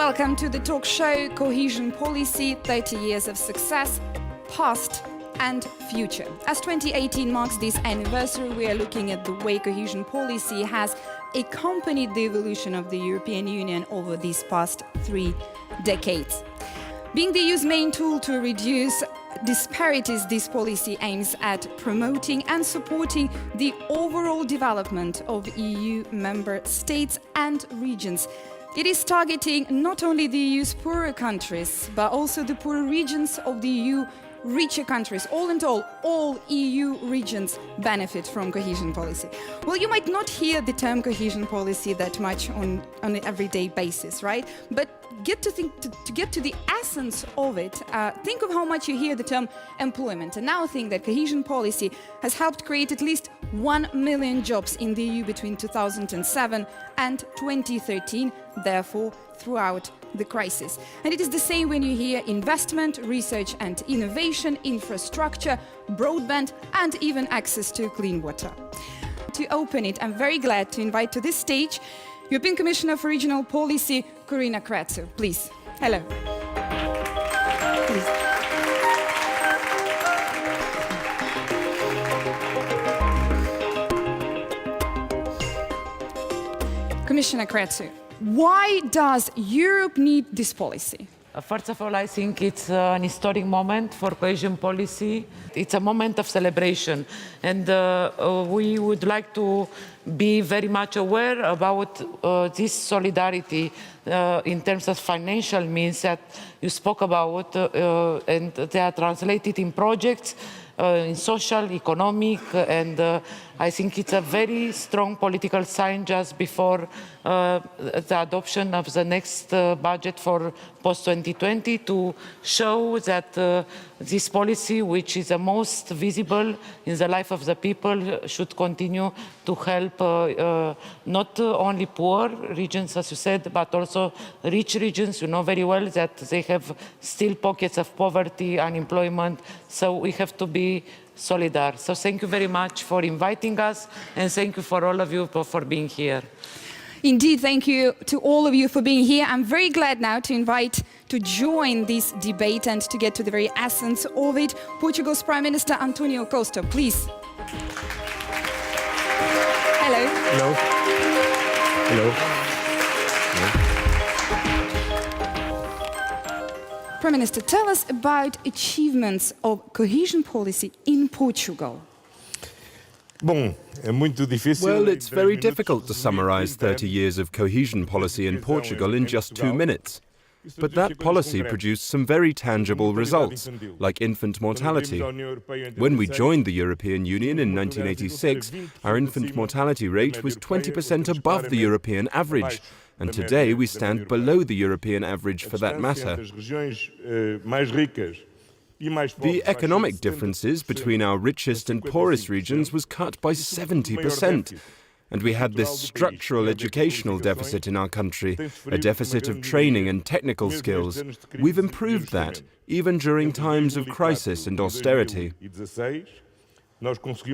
Welcome to the talk show Cohesion Policy, 30 Years of Success, Past and Future. As 2018 marks this anniversary, we are looking at the way cohesion policy has accompanied the evolution of the European Union over these past 3 decades. Being the EU's main tool to reduce disparities, this policy aims at promoting and supporting the overall development of EU member states and regions. It is targeting not only the EU's poorer countries, but also the poorer regions of the EU, richer countries. All in all EU regions benefit from cohesion policy. Well, you might not hear the term cohesion policy that much on an everyday basis, right? But get to the essence of it, think of how much you hear the term employment, and now think that cohesion policy has helped create at least 1 million jobs in the EU between 2007 and 2013, therefore throughout the crisis. And it is the same when you hear investment, research and innovation, infrastructure, broadband and even access to clean water. To open it, I'm very glad to invite to this stage European Commissioner for Regional Policy, Corina Crețu. Please. Hello. Please. Commissioner Crețu, why does Europe need this policy? First of all, I think it's an historic moment for cohesion policy. It's a moment of celebration, and we would like to be very much aware about this solidarity in terms of financial means that you spoke about, and they are translated in projects, in social, economic, and I think it's a very strong political sign just before the adoption of the next budget for post-2020 to show that this policy, which is the most visible in the life of the people, should continue to help not only poor regions, as you said, but also rich regions. You know very well that they have still pockets of poverty, unemployment, so we have to be solidar. So thank you very much for inviting us, and thank you for all of you for being here. Indeed, thank you to all of you for being here. I'm very glad now to invite to join this debate and to get to the very essence of it, Portugal's Prime Minister António Costa, please. Hello. Hello. Hello. Prime Minister, tell us about achievements of cohesion policy in Portugal. Well, it's very difficult to summarize 30 years of cohesion policy in Portugal in just 2 minutes. But that policy produced some very tangible results, like infant mortality. When we joined the European Union in 1986, our infant mortality rate was 20% above the European average, and today we stand below the European average for that matter. The economic differences between our richest and poorest regions was cut by 70%. And we had this structural educational deficit in our country, a deficit of training and technical skills. We've improved that, even during times of crisis and austerity.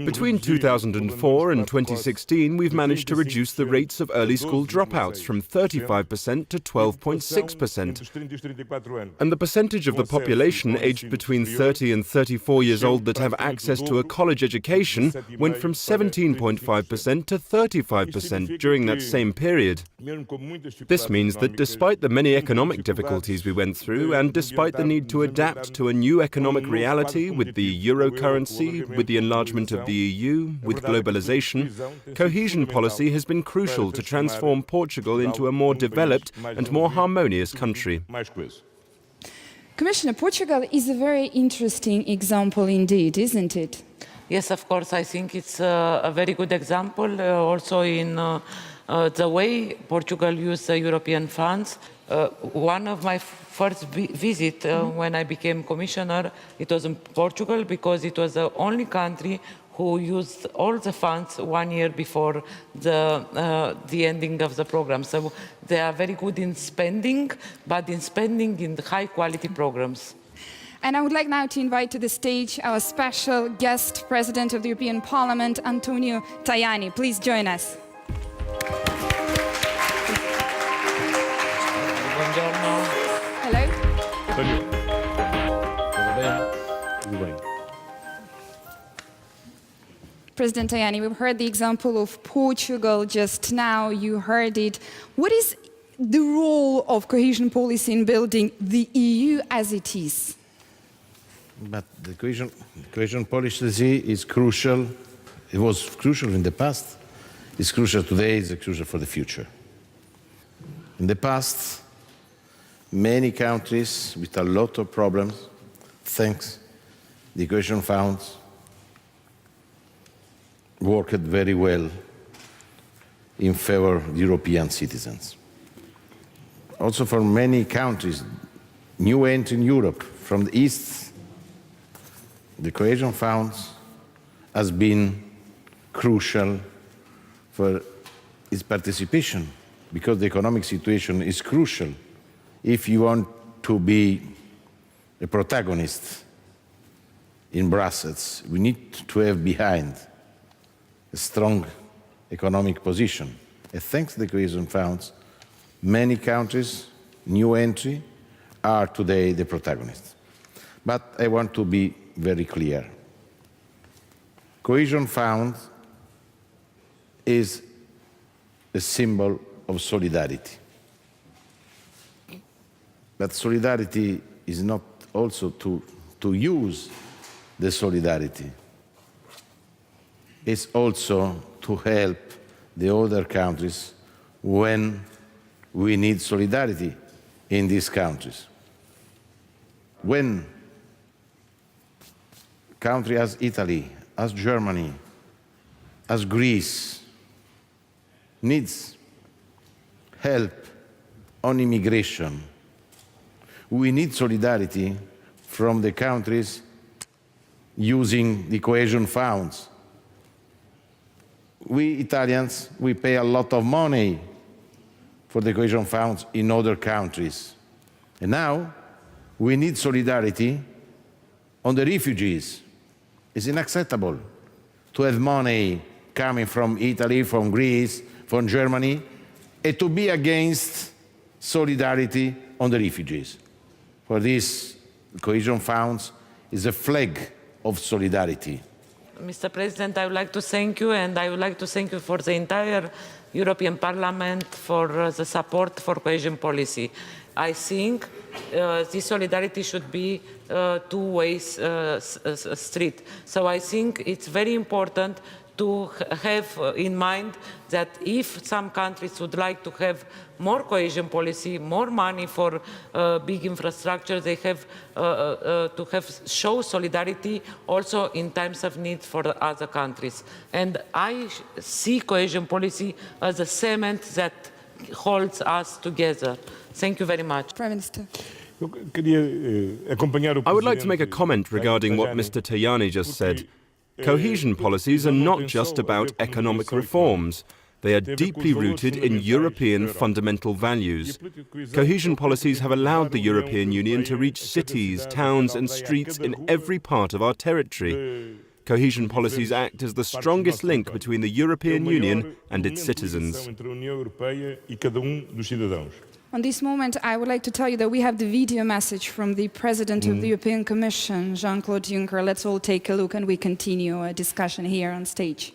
Between 2004 and 2016, we've managed to reduce the rates of early school dropouts from 35% to 12.6%. And the percentage of the population aged between 30 and 34 years old that have access to a college education went from 17.5% to 35% during that same period. This means that despite the many economic difficulties we went through, and despite the need to adapt to a new economic reality with the euro currency, with the enlargement of the EU, with globalization, cohesion policy has been crucial to transform Portugal into a more developed and more harmonious country. Commissioner, Portugal is a very interesting example indeed, isn't it? Yes, of course. I think it's a very good example also in the way Portugal used the European funds. One of my first visit when I became commissioner, it was in Portugal, because it was the only country who used all the funds 1 year before the ending of the program. So they are very good in spending, but in spending in high quality programs. And I would like now to invite to the stage our special guest, President of the European Parliament, Antonio Tajani. Please join us. Buongiorno. António. Tudo bem. President Tajani, we've heard the example of Portugal just now. You heard it. What is the role of cohesion policy in building the EU as it is? But the cohesion policy is crucial. It was crucial in the past. It's crucial today. It's crucial for the future. In the past, many countries with a lot of problems, thanks the cohesion funds, worked very well in favor of European citizens. Also for many countries, new entry in Europe, from the East, the cohesion funds has been crucial for its participation, because the economic situation is crucial if you want to be a protagonist in Brussels. We need to have behind a strong economic position. And thanks to the cohesion funds, many countries, new entry, are today the protagonists. But I want to be very clear. Cohesion fund is a symbol of solidarity. But solidarity is not also to use the solidarity. It's also to help the other countries when we need solidarity in these countries. When countries as Italy, as Germany, as Greece needs help on immigration, we need solidarity from the countries using the cohesion funds. We Italians, we pay a lot of money for the cohesion funds in other countries. And now we need solidarity on the refugees. It's unacceptable to have money coming from Italy, from Greece, from Germany, and to be against solidarity on the refugees. For this, cohesion funds is a flag of solidarity. Mr. President, I would like to thank you, and I would like to thank you for the entire European Parliament for the support for cohesion policy. I think this solidarity should be two-way street. So I think it's very important to have in mind that if some countries would like to have more cohesion policy, more money for big infrastructure, they have to show solidarity also in times of need for the other countries. And I see cohesion policy as a cement that holds us together. Thank you very much. Prime Minister. I would like to make a comment regarding what Mr. Tajani just said. Cohesion policies are not just about economic reforms. They are deeply rooted in European fundamental values. Cohesion policies have allowed the European Union to reach cities, towns and streets in every part of our territory. Cohesion policies act as the strongest link between the European Union and its citizens. On this moment, I would like to tell you that we have the video message from the President of the European Commission, Jean-Claude Juncker. Let's all take a look and we continue our discussion here on stage.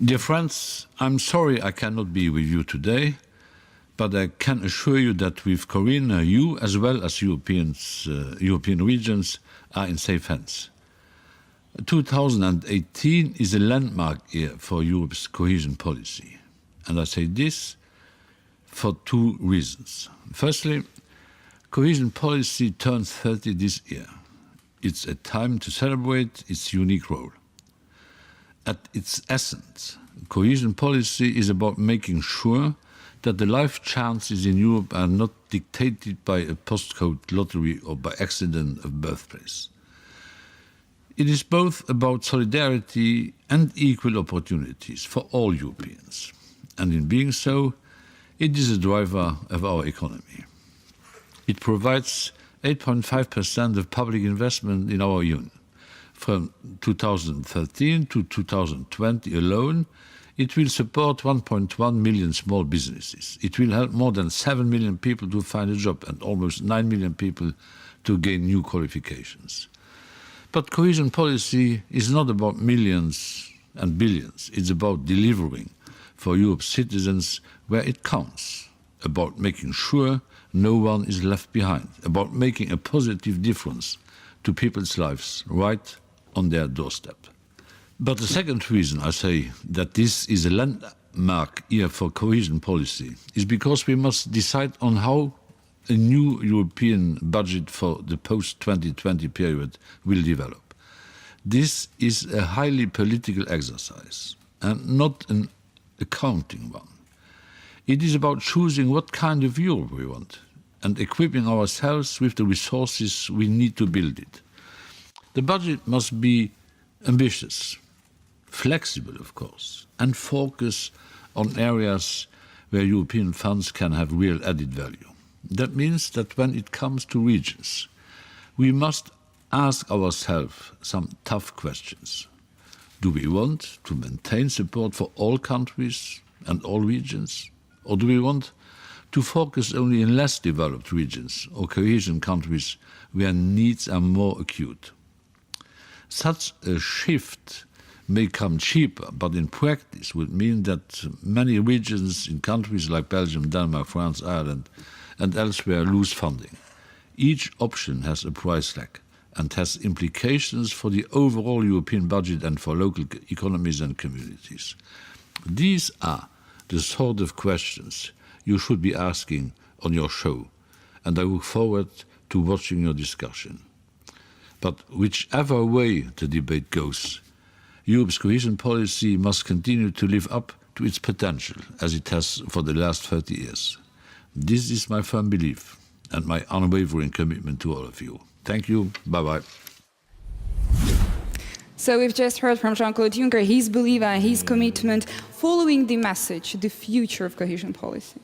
Dear friends, I'm sorry I cannot be with you today, but I can assure you that with Corinne, you as well as European regions are in safe hands. 2018 is a landmark year for Europe's cohesion policy. And I say this for two reasons. Firstly, cohesion policy turns 30 this year. It's a time to celebrate its unique role. At its essence, cohesion policy is about making sure that the life chances in Europe are not dictated by a postcode lottery or by accident of birthplace. It is both about solidarity and equal opportunities for all Europeans. And in being so, it is a driver of our economy. It provides 8.5% of public investment in our union. From 2013 to 2020 alone, It will support 1.1 million small businesses. It will help more than 7 million people to find a job and almost 9 million people to gain new qualifications. But cohesion policy is not about millions and billions. It's about delivering for Europe's citizens where it counts, about making sure no one is left behind, about making a positive difference to people's lives right on their doorstep. But the second reason I say that this is a landmark year for cohesion policy is because we must decide on how a new European budget for the post-2020 period will develop. This is a highly political exercise and not an accounting one. It is about choosing what kind of Europe we want and equipping ourselves with the resources we need to build it. The budget must be ambitious, flexible, of course, and focus on areas where European funds can have real added value. That means that when it comes to regions, we must ask ourselves some tough questions. Do we want to maintain support for all countries and all regions? Or do we want to focus only in less developed regions or cohesion countries where needs are more acute? Such a shift may come cheaper, but in practice would mean that many regions in countries like Belgium, Denmark, France, Ireland, and elsewhere lose funding. Each option has a price tag and has implications for the overall European budget and for local economies and communities. These are the sort of questions you should be asking on your show, and I look forward to watching your discussion. But whichever way the debate goes, Europe's cohesion policy must continue to live up to its potential, as it has for the last 30 years. This is my firm belief and my unwavering commitment to all of you. Thank you. Bye-bye. So we've just heard from Jean-Claude Juncker, his belief and his commitment following the message, the future of cohesion policy.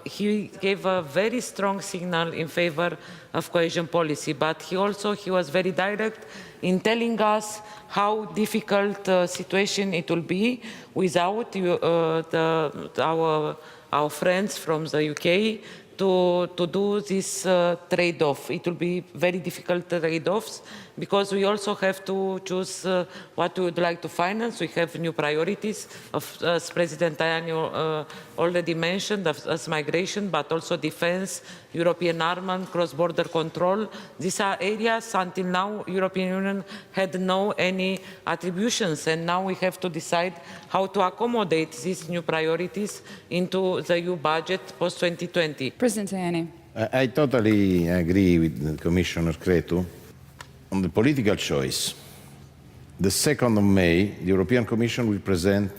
He gave a very strong signal in favor of cohesion policy, but he was very direct in telling us how difficult situation it will be without our friends from the UK to do this trade-off. It will be very difficult trade-offs because we also have to choose what we would like to finance. We have new priorities, as President Tajani already mentioned, as migration, but also defense, European armament, cross-border control. These are areas until now European Union had no any attributions, and now we have to decide how to accommodate these new priorities into the EU budget post-2020. President Tajani. I totally agree with Commissioner Crețu on the political choice. The 2nd of May, the European Commission will present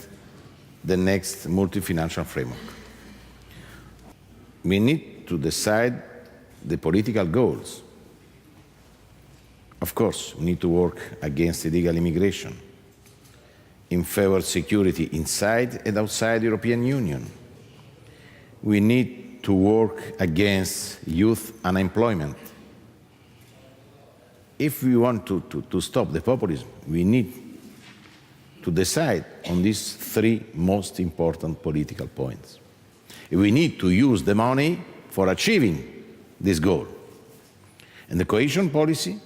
the next multi-financial framework. We need to decide the political goals. Of course, we need to work against illegal immigration, in favor of security inside and outside the European Union. We need to work against youth unemployment. If we want to stop the populism, we need to decide on these 3 most important political points. We need to use the money for achieving this goal. And the cohesion policy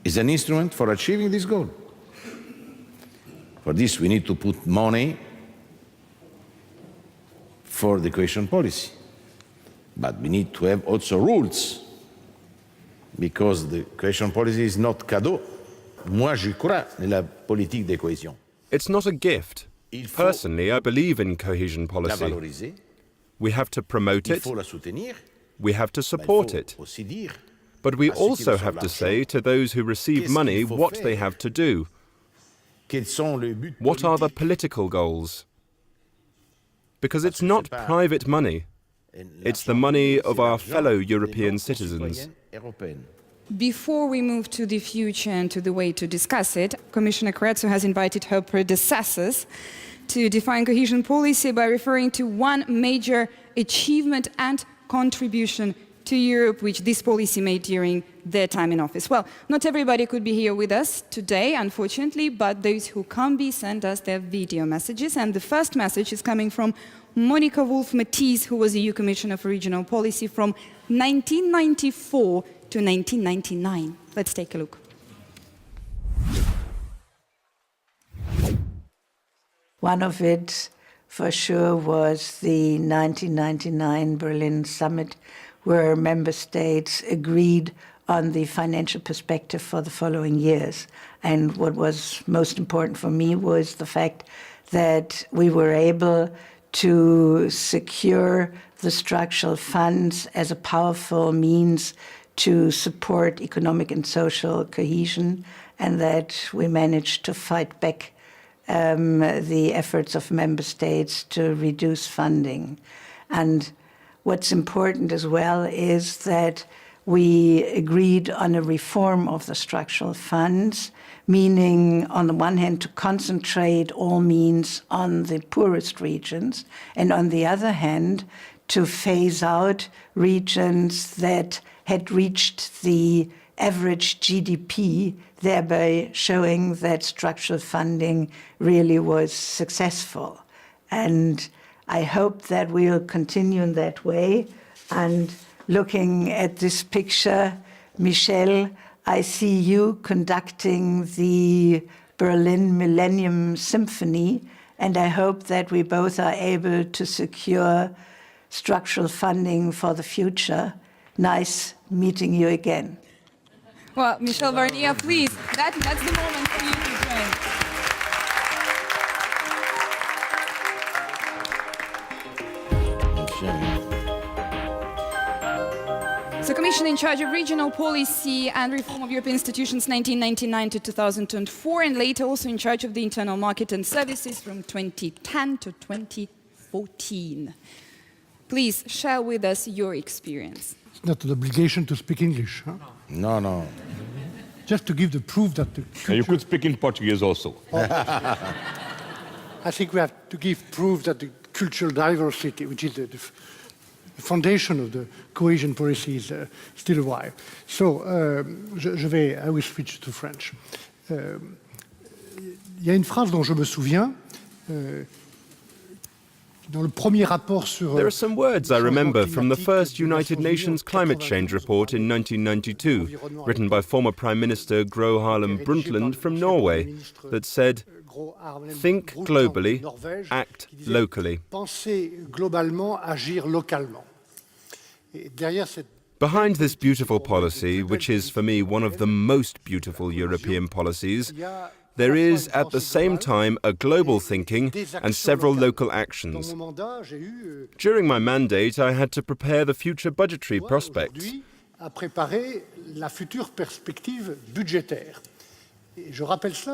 is an instrument for achieving this goal. For this, we need to put money for the cohesion policy. But we need to have also rules, because the cohesion policy is not cadeau. Moi, je crois dans la politique de cohésion. It's not a gift. Personally, I believe in cohesion La policy. valoriser, We have to promote il it, faut la soutenir, we have to mais il support faut it. aussi dire But we à ceux qui also reçoivent have to l'argent say to those who receive qu'est-ce money qu'il faut what faire. they have to do. quels sont les buts What are the politiques. political goals? Because it's que not c'est pas- private money. Et It's the l'argent money public, of c'est our l'argent fellow de European nos citizens. concitoyens européens. Before we move to the future and to the way to discuss it, Commissioner Crețu has invited her predecessors to define cohesion policy by referring to one major achievement and contribution to Europe, which this policy made during their time in office. Well, not everybody could be here with us today, unfortunately, but those who can be sent us their video messages. And the first message is coming from Monica Wolf-Mathies, who was EU Commissioner for Regional Policy from 1994 to 1999. Let's take a look. One of it, for sure, was the 1999 Berlin summit, where member states agreed on the financial perspective for the following years. And what was most important for me was the fact that we were able to secure the structural funds as a powerful means to support economic and social cohesion, and that we managed to fight back the efforts of member states to reduce funding. And what's important as well is that we agreed on a reform of the structural funds, meaning on the one hand to concentrate all means on the poorest regions, and on the other hand to phase out regions that had reached the average GDP, thereby showing that structural funding really was successful. And I hope that we'll continue in that way. And looking at this picture, Michel, I see you conducting the Berlin Millennium Symphony, and I hope that we both are able to secure structural funding for the future. Nice meeting you again. Well, Michel Barnier, please, that's the moment for you to join. So, Commission in charge of regional policy and reform of European institutions 1999 to 2004, and later also in charge of the internal market and services from 2010 to 2014. Please share with us your experience. It's not an obligation to speak English. Huh? No. Just to give the proof that the culture... You could speak in Portuguese also. I think we have to give proof that the cultural diversity, which is the foundation of the cohesion policy, is still alive. So, I will switch to French. Il y a une phrase dont je me souviens. There are some words I remember from the first United Nations Climate Change Report in 1992, written by former Prime Minister Gro Harlem Brundtland from Norway, that said, "Think globally, act locally." Behind this beautiful policy, which is for me one of the most beautiful European policies, there is at the same time a global thinking and several local actions. During my mandate, I had to prepare the future budgetary prospects.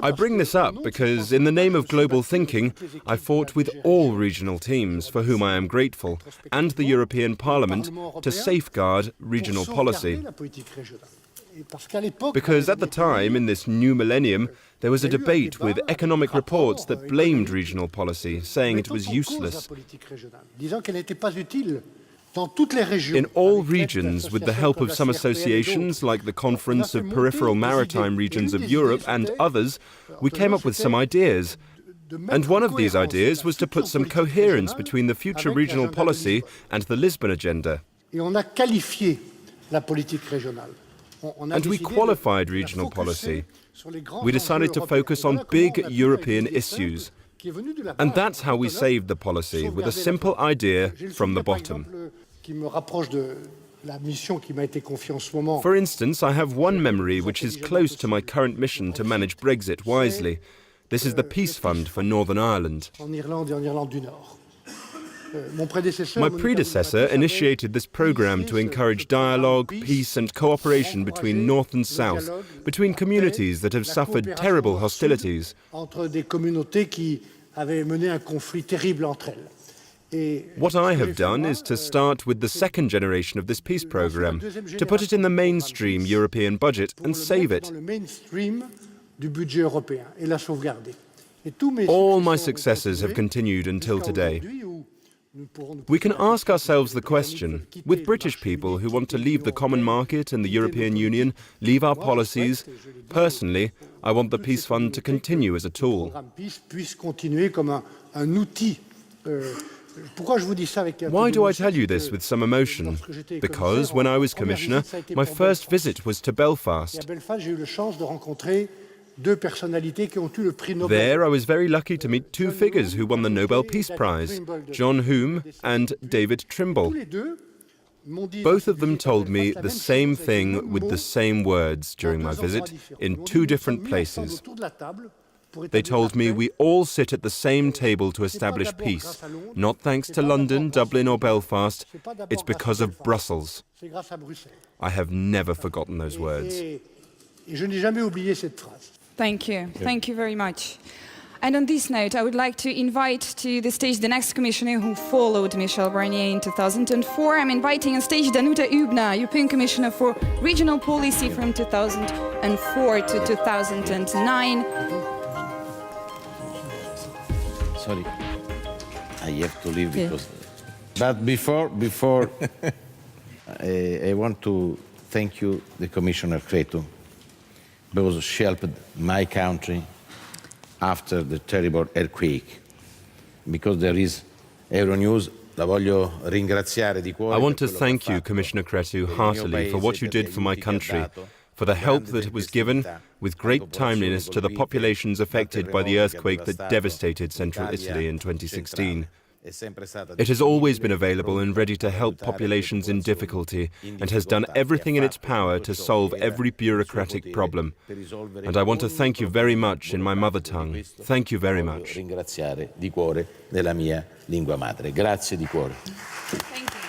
I bring this up because, in the name of global thinking, I fought with all regional teams, for whom I am grateful, and the European Parliament to safeguard regional policy. Because at the time, in this new millennium, there was a debate with economic reports that blamed regional policy, saying it was useless. In all regions, with the help of some associations like the Conference of Peripheral Maritime Regions of Europe and others, we came up with some ideas. And one of these ideas was to put some coherence between the future regional policy and the Lisbon Agenda. And we qualified regional policy. We decided to focus on big European issues. And that's how we saved the policy, with a simple idea from the bottom. For instance, I have one memory which is close to my current mission to manage Brexit wisely. This is the Peace Fund for Northern Ireland. My predecessor initiated this program to encourage dialogue, peace and cooperation between North and South, between communities that have suffered terrible hostilities. What I have done is to start with the second generation of this peace program, to put it in the mainstream European budget and save it. All my successors have continued until today. We can ask ourselves the question, with British people who want to leave the common market and the European Union, leave our policies, personally, I want the Peace Fund to continue as a tool. Why do I tell you this with some emotion? Because when I was Commissioner, my first visit was to Belfast. There I was very lucky to meet two figures who won the Nobel Peace Prize, John Hume and David Trimble. Both of them told me the same thing with the same words during my visit in two different places. They told me we all sit at the same table to establish peace, not thanks to London, Dublin or Belfast, it's because of Brussels. I have never forgotten those words. Thank you. Thank you very much. And on this note, I would like to invite to the stage the next commissioner who followed Michel Barnier in 2004. I'm inviting on stage Danuta Hübner, European Commissioner for Regional Policy from 2004 to 2009. Sorry, I have to leave because... But before I want to thank you, the Commissioner Cretu, because she helped my country after the terrible earthquake. Because there is Euronews, la voglio ringraziare di cuore. I want to thank you, Commissioner Cretu, heartily for what you did for my country, for the help that was given with great timeliness to the populations affected by the earthquake that devastated central Italy in 2016. It has always been available and ready to help populations in difficulty and has done everything in its power to solve every bureaucratic problem. And I want to thank you very much in my mother tongue. Thank you very much. Ringraziare di cuore nella mia lingua madre. Grazie di cuore. Thank you.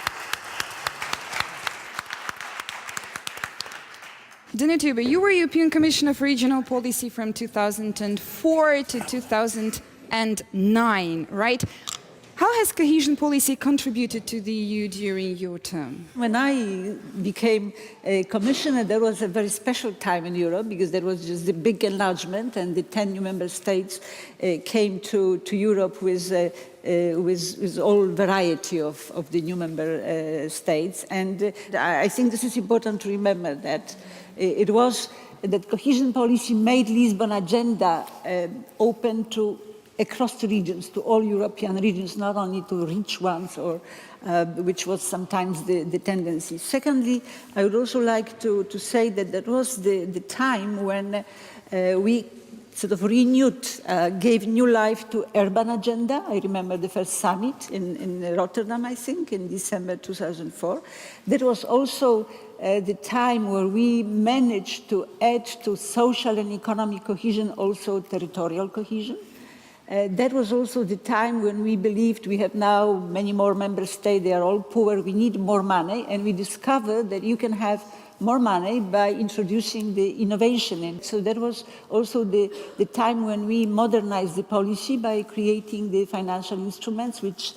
Danuta Hübner, you were European Commissioner for Regional Policy from 2004 to 2009, right? How has cohesion policy contributed to the EU during your term? When I became a commissioner, there was a very special time in Europe because there was just the big enlargement and the 10 new member states came to Europe with all variety of the new member states. And I think this is important to remember that it was that cohesion policy made Lisbon agenda open to across the regions, to all European regions, not only to rich ones, or which was sometimes the tendency. Secondly, I would also like to say that that was the time when we sort of renewed, gave new life to urban agenda. I remember the first summit in Rotterdam, I think, in December 2004. That was also the time where we managed to add to social and economic cohesion also territorial cohesion. That was also the time when we believed we have now many more member states, they are all poor, we need more money, and we discovered that you can have more money by introducing the innovation. And so that was also the time when we modernized the policy by creating the financial instruments which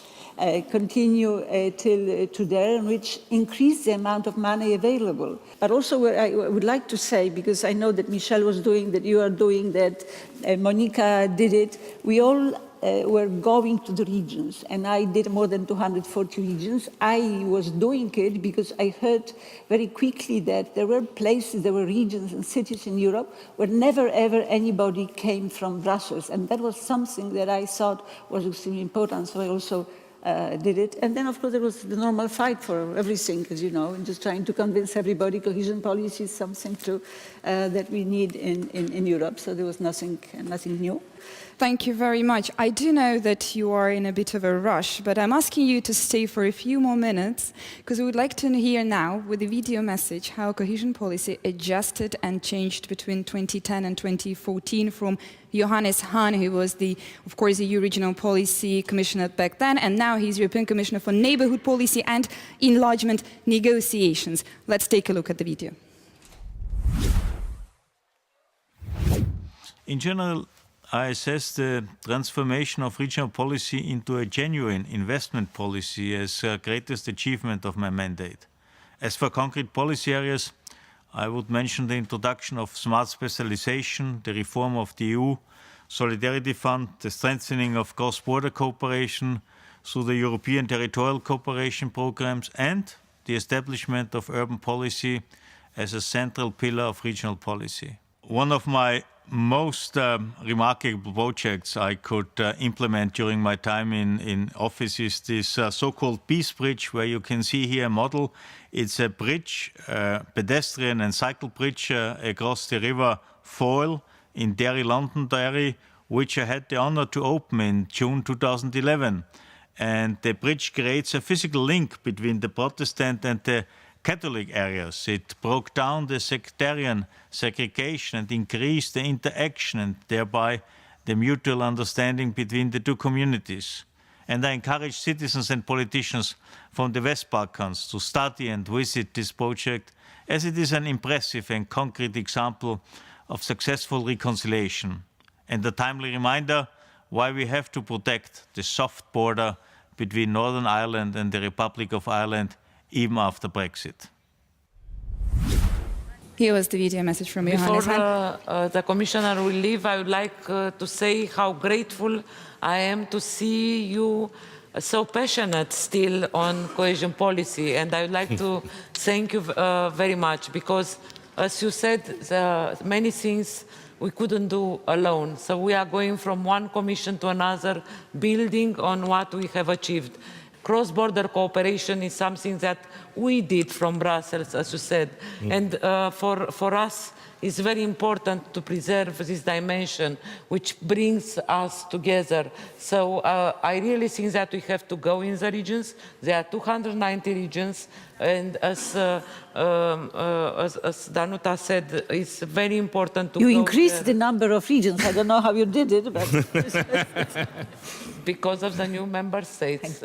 continue till today, and which increase the amount of money available. But also what I would like to say, because I know that Michel was doing, that you are doing, that Monica did it, we all were going to the regions, and I did more than 240 regions. I was doing it because I heard very quickly that there were places, there were regions and cities in Europe where never ever anybody came from Brussels, and that was something that I thought was extremely important, so I also did it. And then, of course, there was the normal fight for everything, as you know, and just trying to convince everybody cohesion policy is something that we need in Europe. So there was nothing new. Thank you very much. I do know that you are in a bit of a rush, but I'm asking you to stay for a few more minutes, because we would like to hear now, with a video message, how cohesion policy adjusted and changed between 2010 and 2014 from Johannes Hahn, who was, of course, the EU Regional Policy Commissioner back then, and now he's European Commissioner for Neighbourhood Policy and Enlargement Negotiations. Let's take a look at the video. In general, I assess the transformation of regional policy into a genuine investment policy as the greatest achievement of my mandate. As for concrete policy areas, I would mention the introduction of smart specialization, the reform of the EU Solidarity Fund, the strengthening of cross-border cooperation, through the European territorial cooperation programs and the establishment of urban policy as a central pillar of regional policy. One of my most remarkable projects I could implement during my time in office is this so-called Peace Bridge, where you can see here a model. It's a bridge, pedestrian and cycle bridge across the River Foyle in Derry, Londonderry, which I had the honor to open in June 2011. And the bridge creates a physical link between the Protestant and the Catholic areas. It broke down the sectarian segregation and increased the interaction and thereby the mutual understanding between the two communities. And I encourage citizens and politicians from the West Balkans to study and visit this project, as it is an impressive and concrete example of successful reconciliation and a timely reminder why we have to protect the soft border between Northern Ireland and the Republic of Ireland even after Brexit. Here was the video message from Before Johannes. the Commissioner will leave, I would like to say how grateful I am to see you so passionate still on cohesion policy. And I would like to thank you very much because, as you said, many things we couldn't do alone. So we are going from one commission to another, building on what we have achieved. Cross-border cooperation is something that we did from Brussels, as you said. And for us, it's very important to preserve this dimension, which brings us together. So I really think that we have to go in the regions. There are 290 regions. And as Danuta said, it's very important to You go increased there. the number of regions. I don't know how you did it, but... Because of the new member states.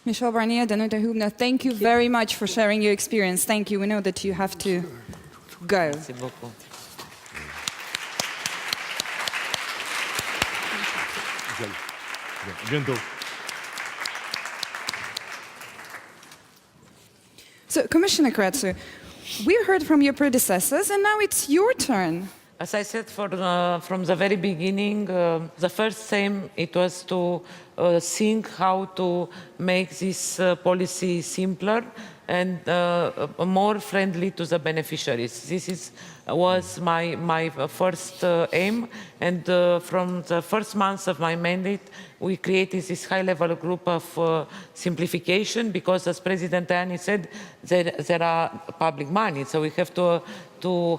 Michel Barnier, Danuta Hübner, thank you very much for sharing your experience. Thank you. We know that you have to go. Merci beaucoup. Bientôt. So, Commissioner Kretsu, we heard from your predecessors, and now it's your turn. As I said from the very beginning, the first aim it was to think how to make this policy simpler and more friendly to the beneficiaries. This was my first aim, and from the first months of my mandate, we created this high-level group of simplification because, as President Tajani said, there are public money, so we have to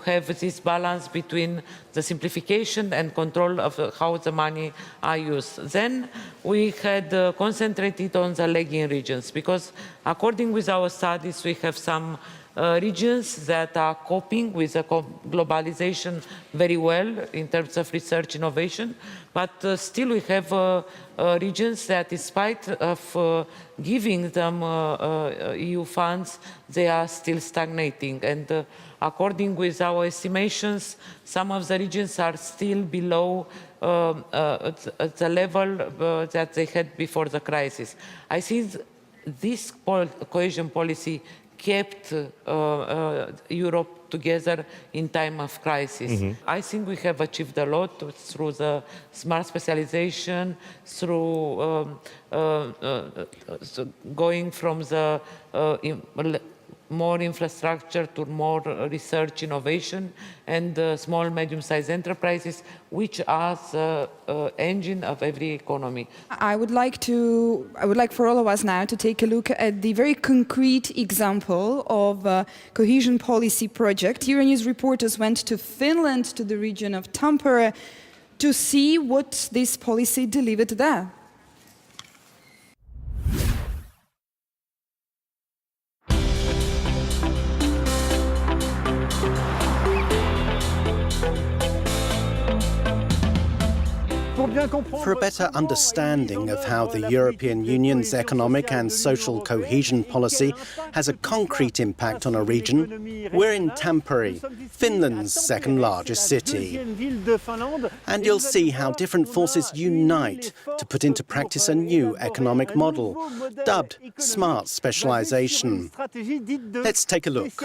have this balance between the simplification and control of how the money are used. Then we had concentrated on the lagging regions because, according with our studies, we have some regions that are coping with the globalization very well in terms of research innovation, but still we have regions that, in spite of giving them EU funds, they are still stagnating. And according with our estimations, some of the regions are still below the level that they had before the crisis. I think this cohesion policy kept Europe together in time of crisis. I think we have achieved a lot through the smart specialization, through going from the more infrastructure to more research innovation, and small medium-sized enterprises, which are the engine of every economy. I would like for all of us now to take a look at the very concrete example of a cohesion policy project. EURONEWS reporters went to Finland, to the region of Tampere, to see what this policy delivered there. For a better understanding of how the European Union's economic and social cohesion policy has a concrete impact on a region, we're in Tampere, Finland's second largest city. And you'll see how different forces unite to put into practice a new economic model, dubbed smart specialization. Let's take a look.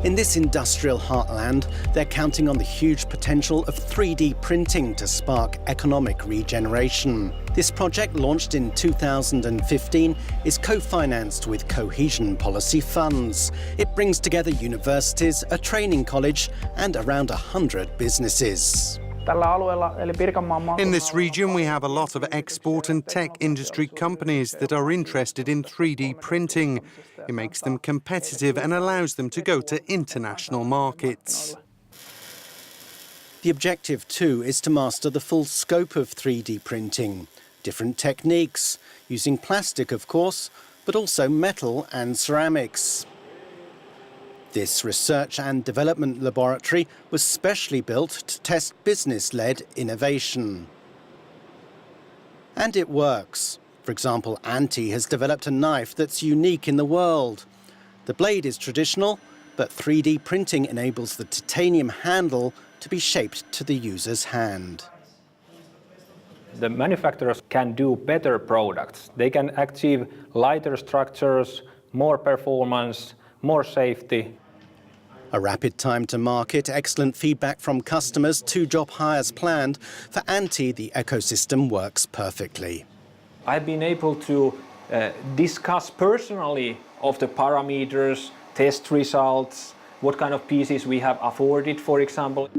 In this industrial heartland, they're counting on the huge potential of 3D 3D printing to spark economic regeneration. This project, launched in 2015, is co-financed with Cohesion Policy funds. It brings together universities, a training college, and around 100 businesses. In this region, we have a lot of export and tech industry companies that are interested in 3D printing. It makes them competitive and allows them to go to international markets. The objective, too, is to master the full scope of 3D printing. Different techniques, using plastic, of course, but also metal and ceramics. This research and development laboratory was specially built to test business-led innovation. And it works. For example, Antti has developed a knife that's unique in the world. The blade is traditional, but 3D printing enables the titanium handle to be shaped to the user's hand. The manufacturers can do better products. They can achieve lighter structures, more performance, more safety. A rapid time to market, excellent feedback from customers, 2 job hires planned. For Antti, the ecosystem works perfectly. I've been able to discuss personally of the parameters, test results, what kind of pieces we have afforded, for example.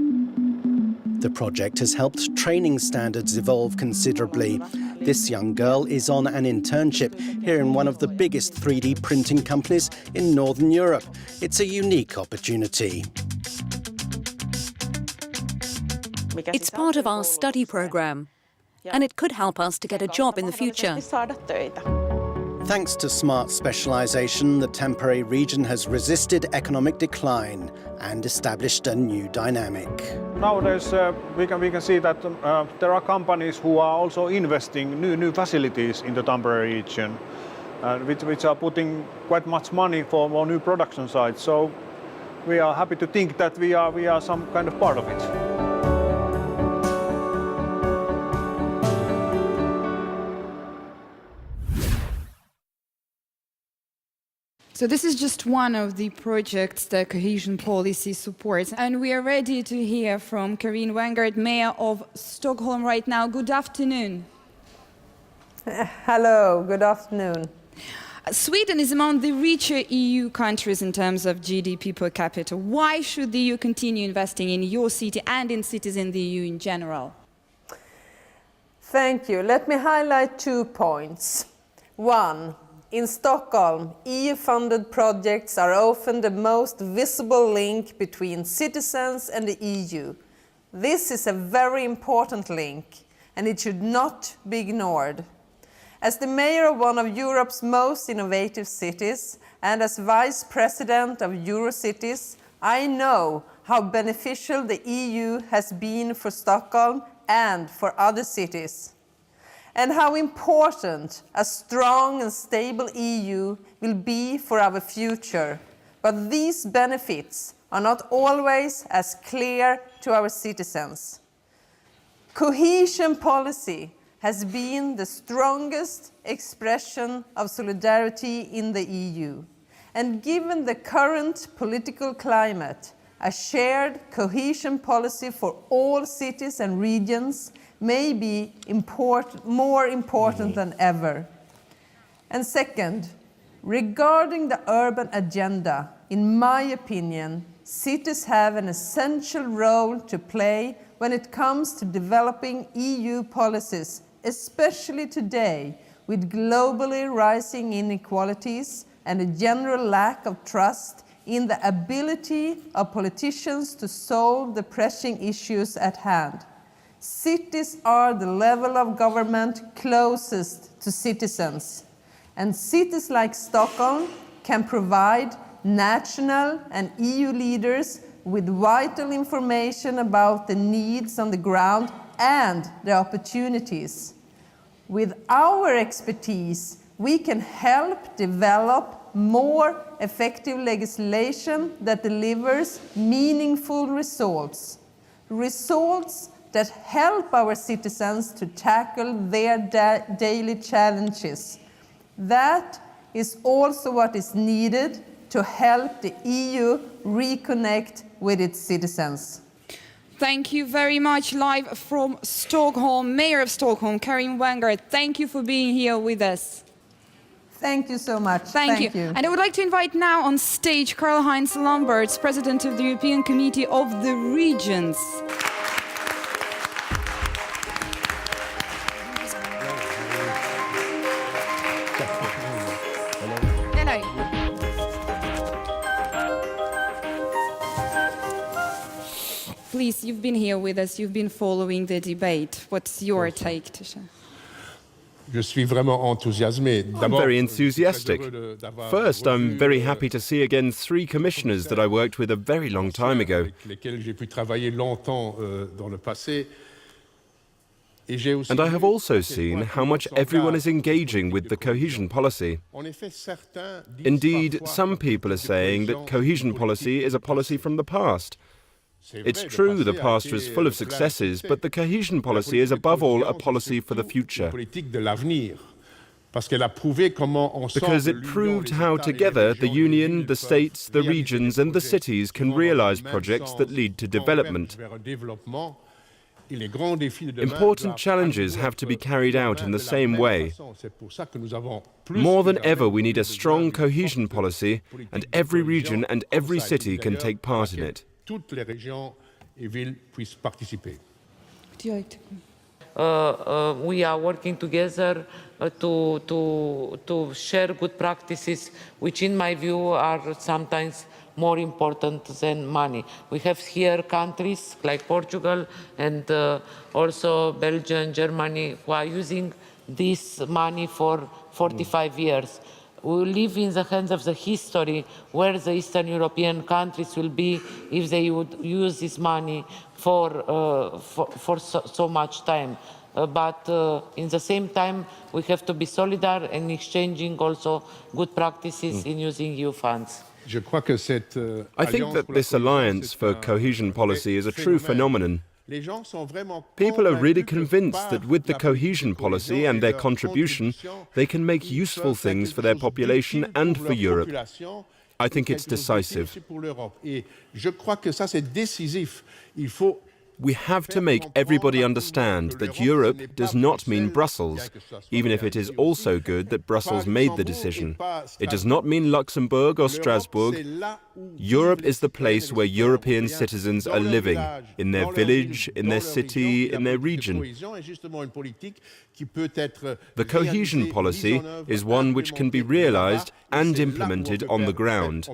The project has helped training standards evolve considerably. This young girl is on an internship here in one of the biggest 3D printing companies in Northern Europe. It's a unique opportunity. It's part of our study program, and it could help us to get a job in the future. Thanks to smart specialization, the temporary region has resisted economic decline and established a new dynamic. Nowadays, we can see that there are companies who are also investing new facilities in the temporary region, which are putting quite much money for more new production sites. So we are happy to think that we are some kind of part of it. So this is just one of the projects that cohesion policy supports. And we are ready to hear from Karin Wengert, Mayor of Stockholm right now. Good afternoon. Hello, good afternoon. Sweden is among the richer EU countries in terms of GDP per capita. Why should the EU continue investing in your city and in cities in the EU in general? Thank you. Let me highlight 2 points. 1. In Stockholm, EU-funded projects are often the most visible link between citizens and the EU. This is a very important link, and it should not be ignored. As the mayor of one of Europe's most innovative cities and as vice president of Eurocities, I know how beneficial the EU has been for Stockholm and for other cities, and how important a strong and stable EU will be for our future. But these benefits are not always as clear to our citizens. Cohesion policy has been the strongest expression of solidarity in the EU. And given the current political climate, a shared cohesion policy for all cities and regions may be more important than ever. And second, regarding the urban agenda, in my opinion, cities have an essential role to play when it comes to developing EU policies, especially today, with globally rising inequalities and a general lack of trust in the ability of politicians to solve the pressing issues at hand. Cities are the level of government closest to citizens, and cities like Stockholm can provide national and EU leaders with vital information about the needs on the ground and the opportunities. With our expertise, we can help develop more effective legislation that delivers meaningful results. Results that help our citizens to tackle their daily challenges. That is also what is needed to help the EU reconnect with its citizens. Thank you very much. Live from Stockholm, Mayor of Stockholm, Karin Wenger, thank you for being here with us. Thank you so much. Thank you. And I would like to invite now on stage Karl-Heinz Lamberts, President of the European Committee of the Regions. Hello. Please, you've been here with us, you've been following the debate. What's your take, Tisha? I'm very enthusiastic. First, I'm very happy to see again 3 commissioners that I worked with a very long time ago. And I have also seen how much everyone is engaging with the cohesion policy. Indeed, some people are saying that cohesion policy is a policy from the past. It's true the past was full of successes, but the cohesion policy is above all a policy for the future. Because it proved how together the Union, the states, the regions and the cities can realize projects that lead to development. Important challenges have to be carried out in the same way. More than ever, we need a strong cohesion policy, and every region and every city can take part in it. Toutes les régions et villes puissent participer. We are working together to share good practices, which in my view are sometimes more important than money. We have here countries like Portugal and also Belgium, Germany, who are using this money for 45 years. We live in the hands of the history where the Eastern European countries will be if they would use this money for so much time. But in the same time, we have to be solidar and exchanging also good practices in using EU funds. I think that this alliance for cohesion policy is a true phenomenon. People are really convinced that with the cohesion policy and their contribution, they can make useful things for their population and for Europe. I think it's decisive. We have to make everybody understand that Europe does not mean Brussels, even if it is also good that Brussels made the decision. It does not mean Luxembourg or Strasbourg. Europe is the place where European citizens are living, in their village, in their city, in their region. The cohesion policy is one which can be realized and implemented on the ground.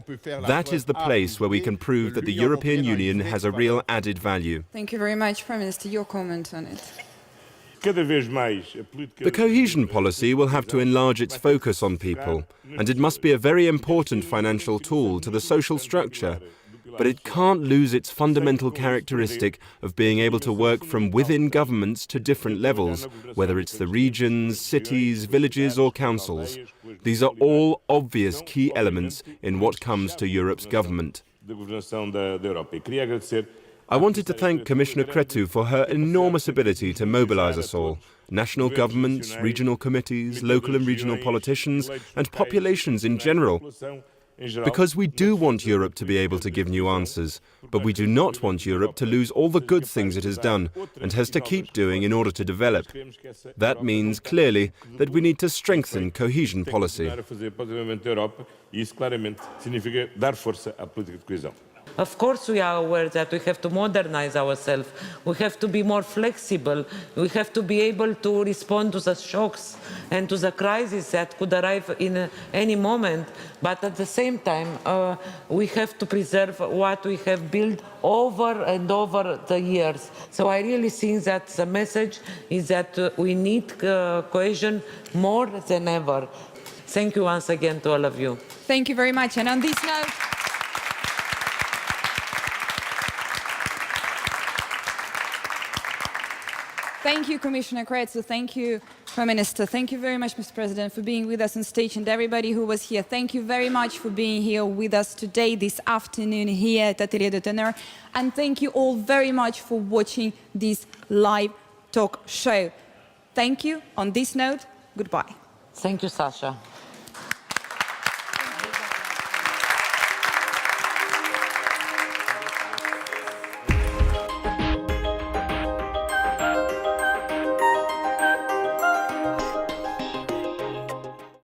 That is the place where we can prove that the European Union has a real added value. Thank you very much, Prime Minister. Your comment on it. The cohesion policy will have to enlarge its focus on people, and it must be a very important financial tool to the social structure. But it can't lose its fundamental characteristic of being able to work from within governments to different levels, whether it's the regions, cities, villages or councils. These are all obvious key elements in what comes to Europe's government. I wanted to thank Commissioner Crețu for her enormous ability to mobilize us all, national governments, regional committees, local and regional politicians, and populations in general. Because we do want Europe to be able to give new answers, but we do not want Europe to lose all the good things it has done and has to keep doing in order to develop. That means, clearly, that we need to strengthen cohesion policy. Of course we are aware that we have to modernize ourselves, we have to be more flexible, we have to be able to respond to the shocks and to the crises that could arrive in any moment, but at the same time we have to preserve what we have built over and over the years. So I really think that the message is that we need cohesion more than ever. Thank you once again to all of you. Thank you very much. And on this note, thank you, Commissioner Crețu. Thank you, Prime Minister. Thank you very much, Mr. President, for being with us on stage, and everybody who was here. Thank you very much for being here with us today, this afternoon, here at Atelier de Teneur. And thank you all very much for watching this live talk show. Thank you. On this note, goodbye. Thank you, Sasha.